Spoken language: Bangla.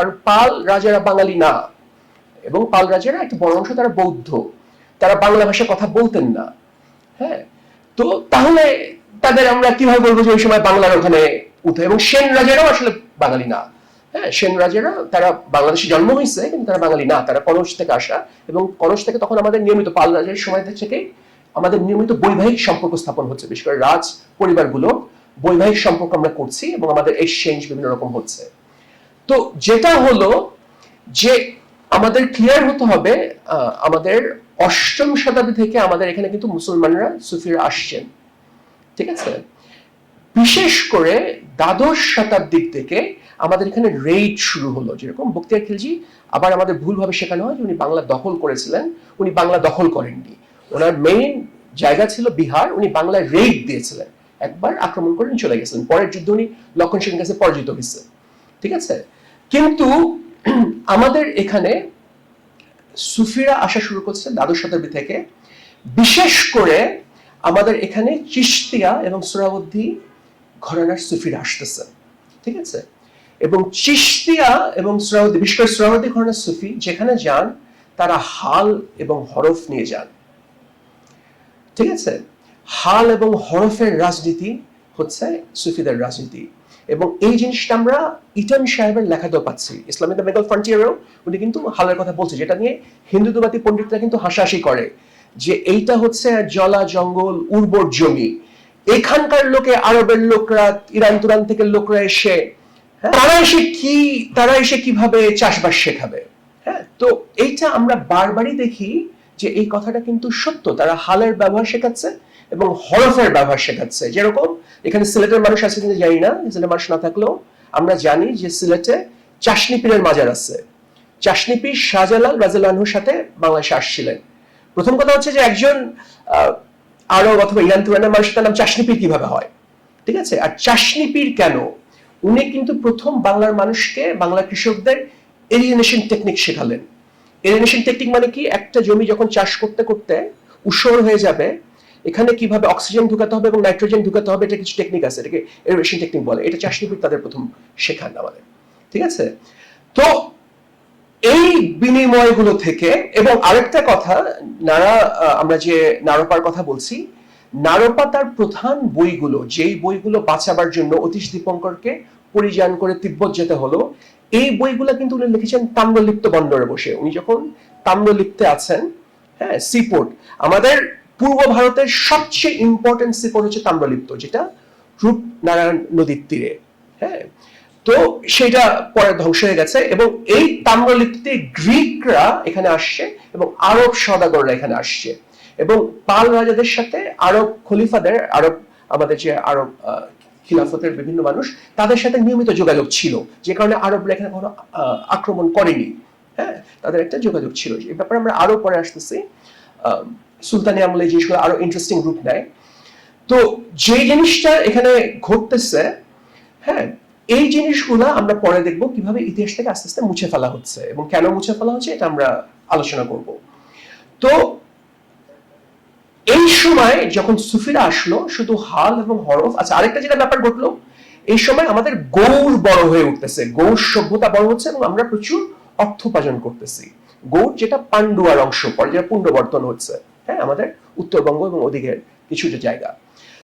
কারণ পাল রাজারা বাঙালি না, এবং পাল রাজারা একটা বড় অংশ তারা বৌদ্ধ, তারা বাংলা ভাষায় কথা বলতেন না। হ্যাঁ, তো তাহলে তাদের আমরা কিভাবে বলবো যে ওই সময় বাংলার ওখানে উঠে? এবং সেন রাজারাও আসলে বাঙালি না। হ্যাঁ, সেন রাজারা তারা বাংলাদেশে জন্ম হয়েছে কিন্তু তারা বাঙালি না, তারা কনৌজ থেকে আসা। এবং কনৌজ থেকে তখন আমাদের নিয়মিত পাল রাজার সময় থেকে আমাদের নিয়মিত বৈবাহিক সম্পর্ক স্থাপন হচ্ছে, বিশেষ করে রাজ পরিবারগুলো বৈবাহিক সম্পর্ক আমরা করছি এবং আমাদের এক্সচেঞ্জ বিভিন্ন রকম হচ্ছে। তো যেটা হলো যে আমাদের ক্লিয়ার হতে হবে, আমাদের অষ্টম শতাব্দী থেকে আমাদের এখানে কিন্তু মুসলমানরা সুফিরা আসছেন, ঠিক আছে? বিশেষ করে দ্বাদশ শতাব্দীর থেকে আমাদের এখানে রেইড শুরু হলো। যেরকম বখতিয়ার খিলজি, আবার আমাদের ভুলভাবে শেখানো হয় যে উনি বাংলা দখল করেছিলেন, উনি বাংলা দখল করেননি। ওনার মেইন জায়গা ছিল বিহার, উনি বাংলায় রেইড দিয়েছিলেন, একবার আক্রমণ করে চলে গেছিলেন। পরের যুদ্ধ উনি লক্ষণ সেনের কাছে পরাজিত হয়েছে, ঠিক আছে? কিন্তু আমাদের এখানে সুফিরা আসা শুরু করছে দ্বাদশ শতাব্দী থেকে। বিশেষ করে আমাদের এখানে চিশতিয়া এবং সোহরাওয়ার্দী ঘরানার সুফিরা আসতেছে, ঠিক আছে? এবং চিশতিয়া এবং সোহরাওয়ার্দী, বিশেষ করে সোহরাওয়ার্দী ঘরানার সুফি যেখানে যান তারা হাল এবং হরফ নিয়ে যান, ঠিক আছে? হাল এবং হরফের রাজনীতি হচ্ছে সুফিদের রাজনীতি। এবং এই জিনিসটা আমরা ইটন সাহেবের লেখাতেও পাচ্ছি, ইসলামিক দ্য বেঙ্গল ফ্রন্টিয়ারেও উনি কিন্তু হালের কথা বলছে, যেটা নিয়ে হিন্দুত্ববাদী পণ্ডিতরা কিন্তু হাসাহাসি করে যে এইটা হচ্ছে জলা জঙ্গল উর্বর জমি, এখানকার লোকে আরবের লোকরা ইরান তুরান থেকে লোকরা এসে তারা এসে কিভাবে চাষবাস শেখাবে? হ্যাঁ, তো এইটা আমরা বারবারই দেখি যে এই কথাটা কিন্তু সত্য। তারা হালের ব্যবহার শেখাচ্ছে এবং হরফের ব্যবহার শেখাচ্ছে। যেরকম এখানে সিলেটের মানুষ আছে কিন্তু জানি না, সিলেটের মানুষ না থাকলেও আমরা জানি যে সিলেটে চাশনি পীরের মাজার আছে। চাশনি পীর শাহজালাল রাদিয়াল্লাহুর সাথে বাংলাদেশে আসছিলেন। প্রথম কথা হচ্ছে যে একজন আরব অথবা ইরান তুরানের মানুষ, তার নাম চাশনি পীর কিভাবে হয়, ঠিক আছে? আর চাশনি পীর কেন? উনি কিন্তু প্রথম বাংলার মানুষকে, বাংলা কৃষকদের এরিয়েনেশন টেকনিক শেখালেন। এরিয়েনেশন টেকনিক মানে কি? একটা জমি যখন চাষ করতে করতে উষর হয়ে যাবে, এখানে কিভাবে অক্সিজেন ঢুকাতে হবে এবং নাইট্রোজেন ঢুকাতে হবে, এটা কিছু টেকনিক আছে, এটাকে এরিয়েনেশন টেকনিক বলে। এটা চাষনি পীর তাদের প্রথম শেখান আমাদের, ঠিক আছে? তো এই বিনিময়গুলো থেকে, এবং আরেকটা কথা, আমরা যে নারপার কথা বলছি, নারপা তার প্রধান বইগুলো, যেই বইগুলো বাঁচাবার জন্য অতীশ দীপঙ্করকে পরিযান করে তিব্বত যেতে হলো, এই বইগুলো কিন্তু উনি লিখেছেন তাম্রলিপ্ত বন্দরে বসে। উনি যখন তাম্রলিপ্তে আছেন, হ্যাঁ, সিপোর্ট, আমাদের পূর্ব ভারতের সবচেয়ে ইম্পর্টেন্ট সিপোর্ট হচ্ছে তাম্রলিপ্ত, যেটা রূপনারায়ণ নদীর তীরে। হ্যাঁ, তো সেটা পরে ধ্বংস হয়ে গেছে। এবং এই তাম্রলিপ্তিতে গ্রিকরা এখানে আসছে এবং আরব সওদাগররা এখানে আসছে, এবং পাল রাজাদের সাথে আরব খলিফাদের, আরব আমাদের যে আরব খিলাফতের বিভিন্ন মানুষ, তাদের সাথে নিয়মিত যোগাযোগ ছিল, যে কারণে আরবরা এখানে কোনো আক্রমণ করেনি। হ্যাঁ, তাদের একটা যোগাযোগ ছিল। এই ব্যাপারে আমরা আরো পরে আসতেছি। সুলতানি আমলে এই জিনিসগুলো আরো ইন্টারেস্টিং রূপ নেয়। তো যে জিনিসটা এখানে ঘটতেছে, হ্যাঁ, এই জিনিসগুলো আমরা পরে দেখব কিভাবে ইতিহাস থেকে আস্তে আস্তে মুছে ফেলা হচ্ছে এবং কেন মুছে ফেলা হচ্ছে, এটা আমরা আলোচনা করব। তো এই সময় যখন সুফিরা আসলো, শুধু হাল এবং হরফ। আচ্ছা, আরেকটা যেটা ব্যাপার ঘটলো, এই সময় আমাদের গৌড় বড় হয়ে উঠতেছে, গৌড় সভ্যতা বড় হচ্ছে এবং আমরা প্রচুর অর্থ উপার্জন করতেছি। গৌড় যেটা পান্ডুয়ার অংশ, পরে যেটা পুণ্ডবর্তন হচ্ছে, হ্যাঁ, আমাদের উত্তরবঙ্গ এবং ওদিকের কিছু জায়গা।